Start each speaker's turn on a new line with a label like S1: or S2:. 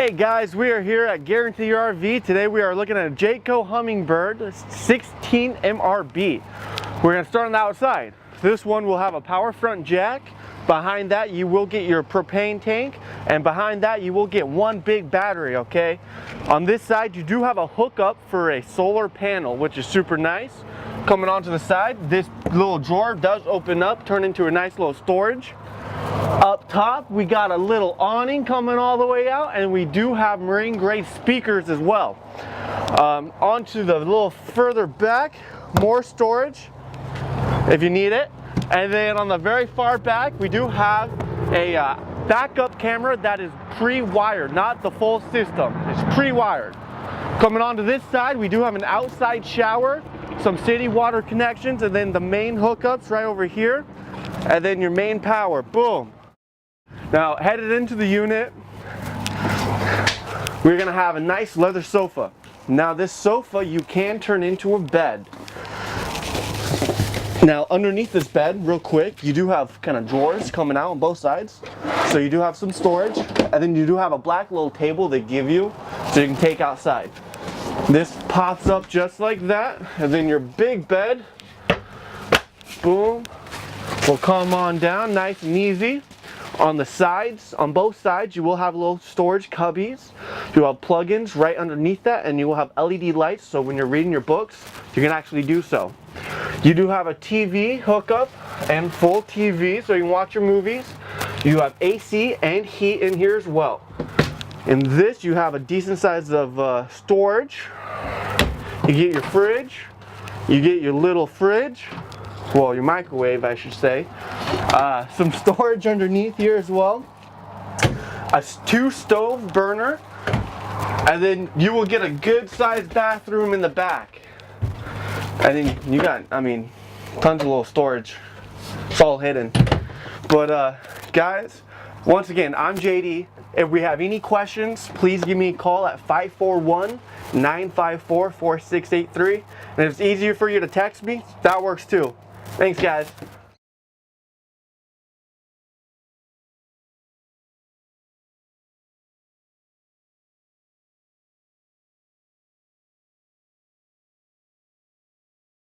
S1: Hey guys, we are here at Guarantee Your RV. Today we are looking at a Jayco Hummingbird 16 MRB. We're going to start on the outside. This one will have a power front jack. Behind that you will get your propane tank, and behind that you will get one big battery, okay? On this side you do have a hookup for a solar panel, which is super nice. Coming onto the side, this little drawer does open up, turn into a nice little storage. Up top, we got a little awning coming all the way out, and we do have marine grade speakers as well. Onto the little further back, more storage if you need it. And then on the very far back, we do have a backup camera that is pre-wired, not the full system. It's pre-wired. Coming onto this side, we do have an outside shower, some city water connections, and then the main hookups right over here. And then your main power, boom. Now, headed into the unit, we're gonna have a nice leather sofa. Now this sofa you can turn into a bed. Now underneath this bed, real quick, you do have kind of drawers coming out on both sides. So you do have some storage, and then you do have a black little table they give you so you can take outside. This pops up just like that, and then your big bed, boom, will come on down nice and easy. On the sides, on both sides, you will have little storage cubbies. You have plugins right underneath that, and you will have LED lights, so when you're reading your books, you can actually do so. You do have a TV hookup and full TV, so you can watch your movies. You have AC and heat in here as well. In this, you have a decent size of storage. You get your fridge. You get your little fridge. Well, your microwave, I should say. Some storage underneath here as well. A 2 stove burner. And then you will get a good sized bathroom in the back. And then you got, tons of little storage. It's all hidden. But guys, once again, I'm JD. If we have any questions, please give me a call at 541-954-4683. And if it's easier for you to text me, that works too. Thanks, guys.